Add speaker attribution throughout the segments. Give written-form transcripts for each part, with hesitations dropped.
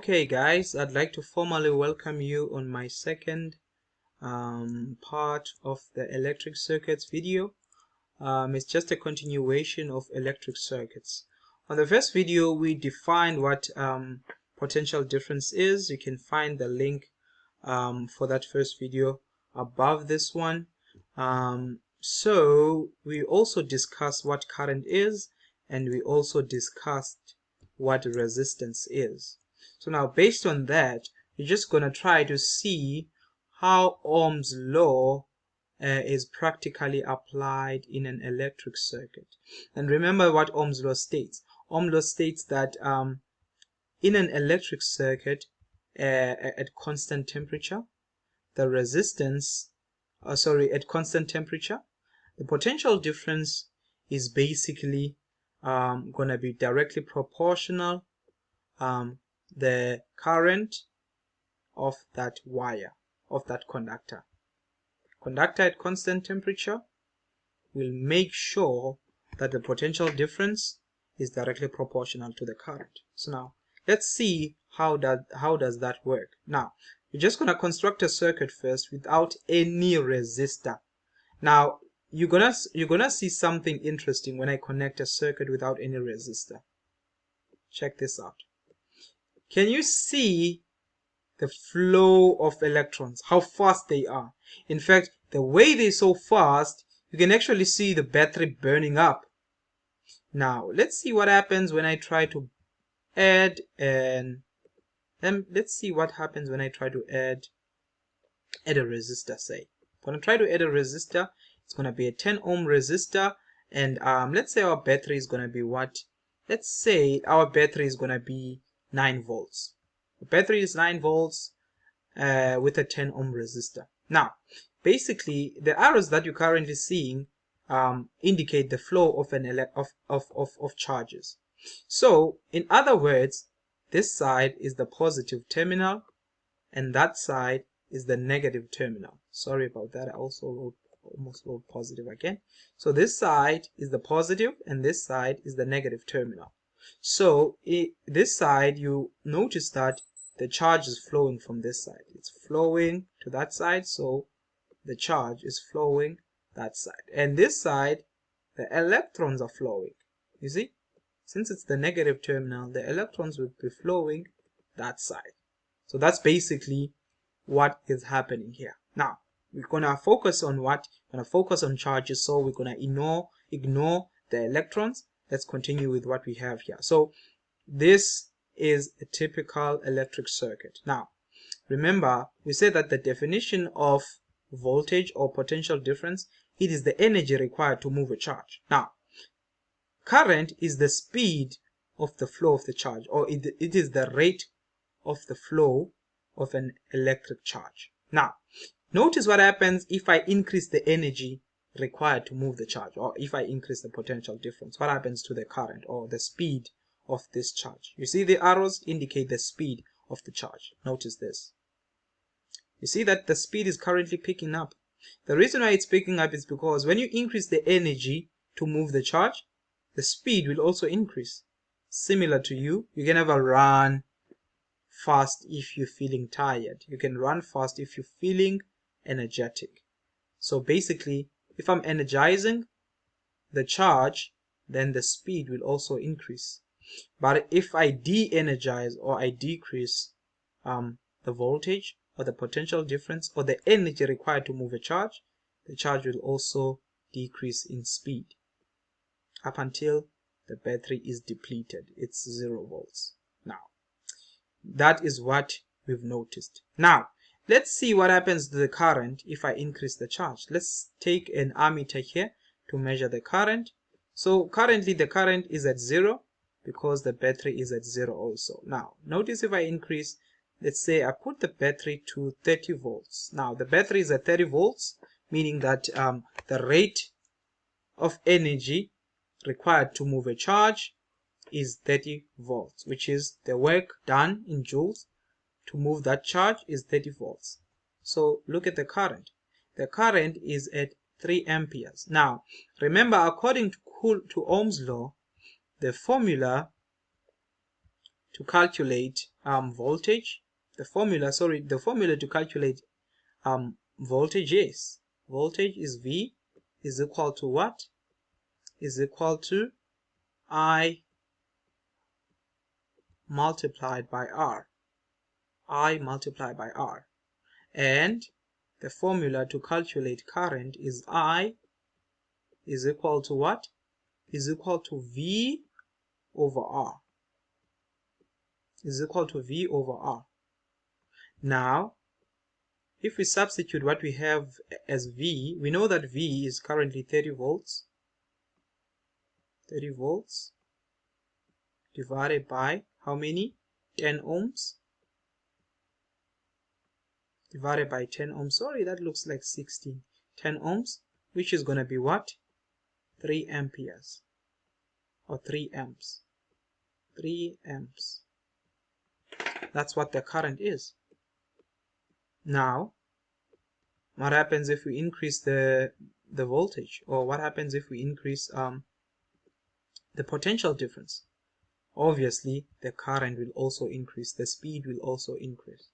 Speaker 1: Okay guys, I'd like to formally welcome you on my second part of the electric circuits video. It's just a continuation of electric circuits. On the first video we defined what potential difference is. You can find the link for that first video above this one. So we also discussed what current is, and we also discussed what resistance is. So now based on that, you're just going to try to see how Ohm's law is practically applied in an electric circuit. And remember what Ohm's law states. Ohm's law states that in an electric circuit at constant temperature, the resistance, at constant temperature, the potential difference is basically going to be directly proportional the current of that wire, of that conductor. Conductor at constant temperature will make sure that the potential difference is directly proportional to the current. So now let's see how does that work. Now we're just going to construct a circuit first without any resistor. Now you're gonna see something interesting when I connect a circuit without any resistor. Check this out. Can you see the flow of electrons, how fast they are? In fact, the way they're so fast, you can actually see the battery burning up. Now let's see what happens when I try to add let's see what happens when I try to add a resistor. Say when I try to add a resistor, it's going to be a 10 ohm resistor, and let's say our battery is going to be what? Let's say our battery is going to be 9 volts. The battery is 9 volts with a 10 ohm resistor. Now basically the arrows that you're currently seeing indicate the flow of of charges. So in other words, this side is the positive terminal and that side is the negative terminal. Sorry about that, I also almost wrote positive again. So this side is the positive and this side is the negative terminal. So this side, you notice that the charge is flowing from this side. It's flowing to that side, so the charge is flowing that side. And this side, the electrons are flowing. You see? Since it's the negative terminal, the electrons will be flowing that side. So that's basically what is happening here. Now, we're going to focus on what? We're going to focus on charges, so we're going to ignore the electrons. Let's continue with what we have here. So this is a typical electric circuit. Now remember, we said that the definition of voltage or potential difference, it is the energy required to move a charge. Now current is the speed of the flow of the charge, or it is the rate of the flow of an electric charge. Now notice what happens if I increase the energy required to move the charge, or if I increase the potential difference. What happens to the current or the speed of this charge? You see the arrows indicate the speed of the charge. Notice this. You see that the speed is currently picking up. The reason why it's picking up is because when you increase the energy to move the charge, the speed will also increase. Similar to you can never run fast if you're feeling tired. You can run fast if you're feeling energetic. So basically, if I'm energizing the charge, then the speed will also increase. But if I de-energize or I decrease the voltage or the potential difference or the energy required to move a charge, the charge will also decrease in speed up until the battery is depleted. It's 0 volts. Now that is what we've noticed. Now let's see what happens to the current if I increase the charge. Let's take an ammeter here to measure the current. So currently the current is at 0 because the battery is at 0 also. Now notice if I increase, let's say I put the battery to 30 volts. Now the battery is at 30 volts, meaning that the rate of energy required to move a charge is 30 volts, which is the work done in joules to move that charge is 30 volts. So look at the current. The current is at 3 amperes. Now remember, according to Ohm's law, the formula to calculate voltage, the formula to calculate voltage is, voltage is V is equal to what? Is equal to I multiplied by R. I multiplied by R. And the formula to calculate current is I is equal to what? Is equal to V over R. Is equal to V over R. Now, if we substitute what we have as V, we know that V is currently 30 volts. 30 volts divided by how many? 10 ohms. Divided by 10 ohms. Sorry, that looks like 16. 10 ohms, which is going to be what? 3 amperes. Or 3 amps. 3 amps. That's what the current is. Now, what happens if we increase the voltage? Or what happens if we increase the potential difference? Obviously, the current will also increase. The speed will also increase.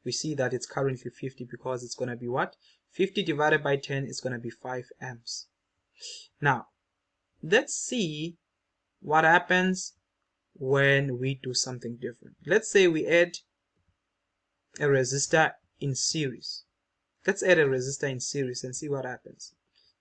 Speaker 1: We see that it's currently 50 because it's going to be what? 50 divided by 10 is going to be 5 amps. Now, let's see what happens when we do something different. Let's say we add a resistor in series. Let's add a resistor in series and see what happens.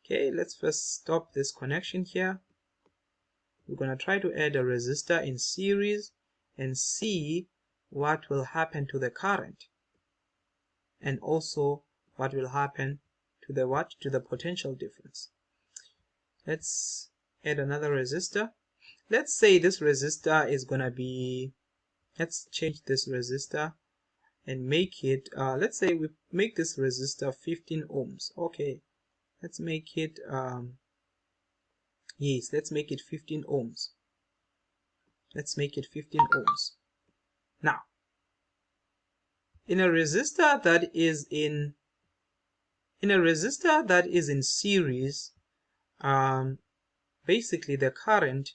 Speaker 1: Okay, let's first stop this connection here. We're going to try to add a resistor in series and see what will happen to the current, and also what will happen to the what? To the potential difference. Let's add another resistor. Let's say this resistor is going to be, let's change this resistor and make it, let's say we make this resistor 15 ohms. Okay, let's make it, yes, let's make it 15 ohms. Let's make it 15 ohms. Now, in a resistor that is in series, basically the current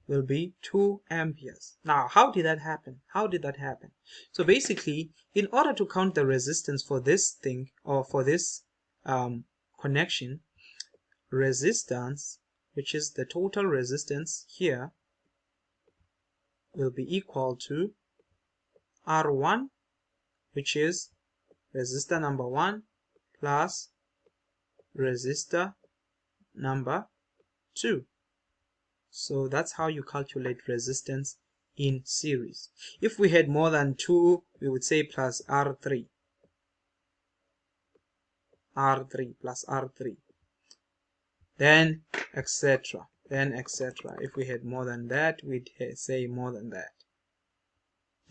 Speaker 1: will be 2 amperes. Now, how did that happen? So basically, in order to count the resistance for this thing, or for this connection, resistance, which is the total resistance here, will be equal to R1, which is resistor number 1, plus resistor number 2. So that's how you calculate resistance in series. If we had more than 2, we would say plus R3. R3 plus R3. Then etc. If we had more than that, we'd say more than that.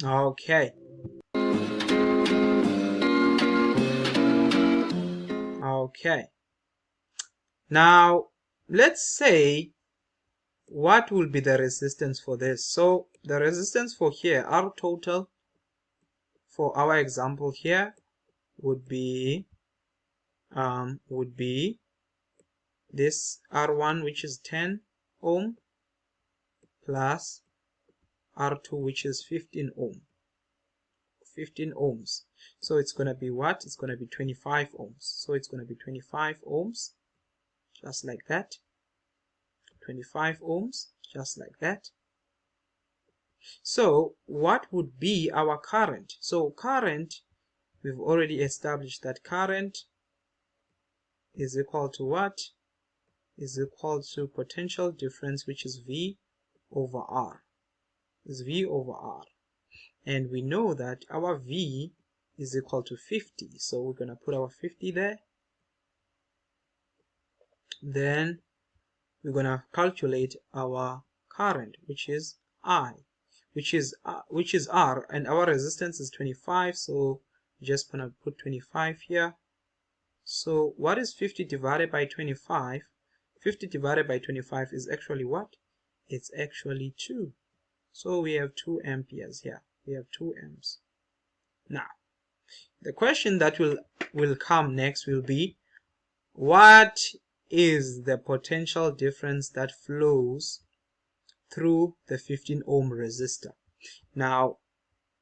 Speaker 1: Okay. Okay. Now, let's say what will be the resistance for this. So the resistance for here, R total, for our example here, would be this R1, which is 10 ohm, plus R2, which is 15 ohm. 15 ohms. So it's going to be what? It's going to be 25 ohms. So it's going to be 25 ohms, just like that. 25 ohms, just like that. So what would be our current? So current, we've already established that current is equal to what? Is equal to potential difference, which is V over R. Is V over R. And we know that our V is equal to 50. So we're going to put our 50 there. Then we're going to calculate our current, which is I, which is R, and our resistance is 25. So we're just going to put 25 here. So what is 50 divided by 25? 50 divided by 25 is actually what? It's actually 2. So we have 2 amperes here. We have 2 amps. Now, the question that will come next will be, what is the potential difference that flows through the 15 ohm resistor. Now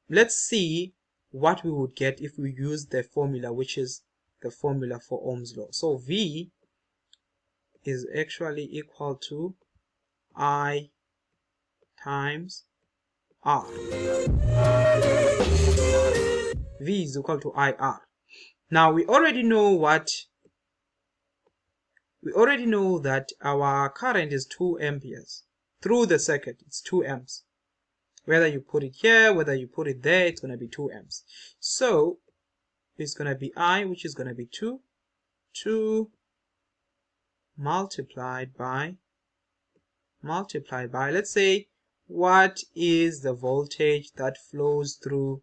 Speaker 1: let's see what we would get if we use the formula, which is the formula for Ohm's law. So V is actually equal to I times R. V is equal to IR. Now we already know that our current is 2 amperes through the circuit. It's 2 amps. Whether you put it here, whether you put it there, it's going to be 2 amps. So it's going to be I, which is going to be 2 multiplied by, let's say, what is the voltage that flows through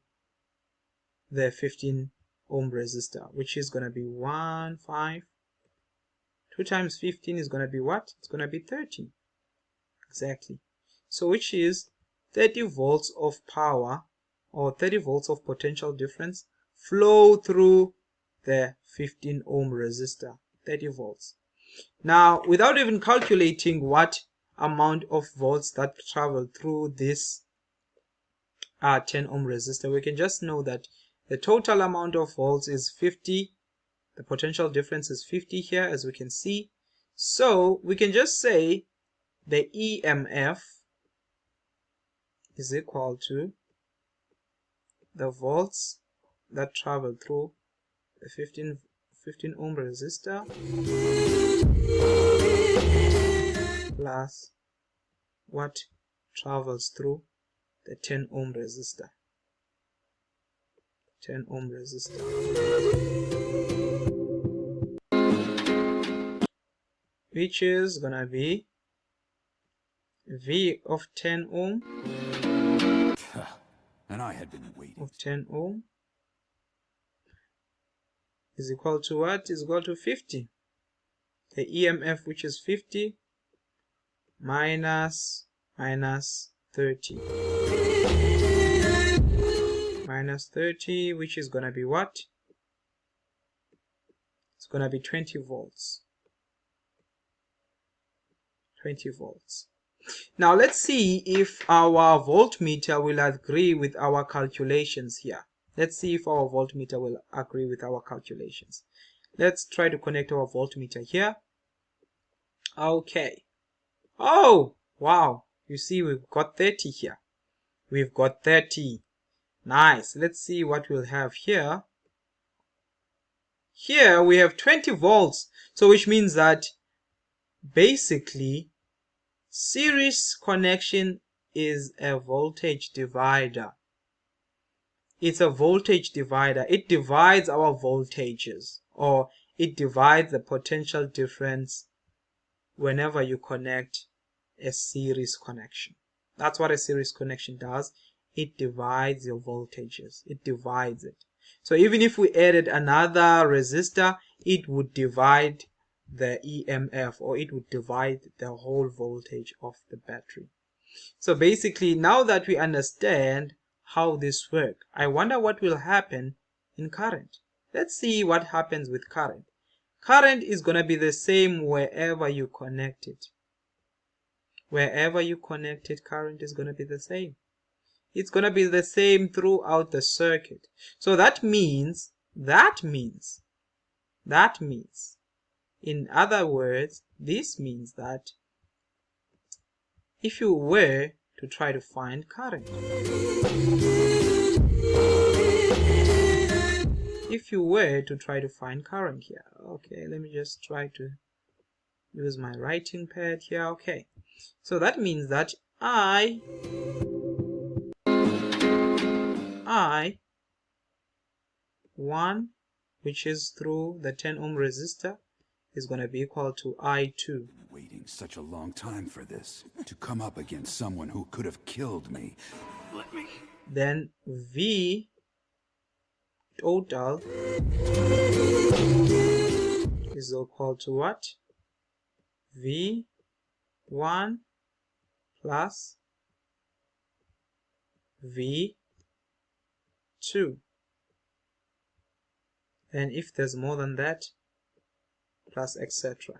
Speaker 1: the 15 ohm resistor, which is going to be 1.5. 2 times 15 is going to be what? It's going to be 30. Exactly. So which is 30 volts of power, or 30 volts of potential difference, flow through the 15 ohm resistor. 30 volts. Now, without even calculating what amount of volts that travel through this 10 ohm resistor, we can just know that the total amount of volts is 50. The potential difference is 50 here, as we can see. So we can just say the EMF is equal to the volts that travel through the 15 ohm resistor plus what travels through the 10 ohm resistor. 10 ohm resistor. Which is gonna be V of 10 ohm.
Speaker 2: And I had been waiting.
Speaker 1: Of 10 ohm is equal to what? Is equal to 50. The EMF, which is 50, minus 30. Minus 30, which is gonna be what? It's gonna be 20 volts. 20 volts. Now let's see if our voltmeter will agree with our calculations here. Let's see if our voltmeter will agree with our calculations. Let's try to connect our voltmeter here. Okay. Oh, wow. You see, we've got 30 here. We've got 30. Nice. Let's see what we'll have here. Here we have 20 volts. So which means that basically series connection is a voltage divider. It's a voltage divider. It divides our voltages, or it divides the potential difference whenever you connect a series connection. That's what a series connection does. It divides your voltages. It divides it. So even if we added another resistor, it would divide the EMF, or it would divide the whole voltage of the battery. So basically, now that we understand how this works, I wonder what will happen in current. Let's see what happens with current. Current is going to be the same wherever you connect it. Wherever you connect it, current is going to be the same. It's going to be the same throughout the circuit. So that means, in other words, this means that if you were to try to find current, here, okay, let me just try to use my writing pad here. Okay, so that means that I1, which is through the 10 ohm resistor, is going to be equal to I2.
Speaker 2: Waiting such a long time for this, to come up against someone who could have killed me. Let me.
Speaker 1: Then V total is equal to what? V1 plus V2. And if there's more than that, plus etc.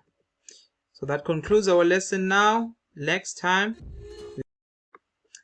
Speaker 1: So that concludes our lesson now. Next time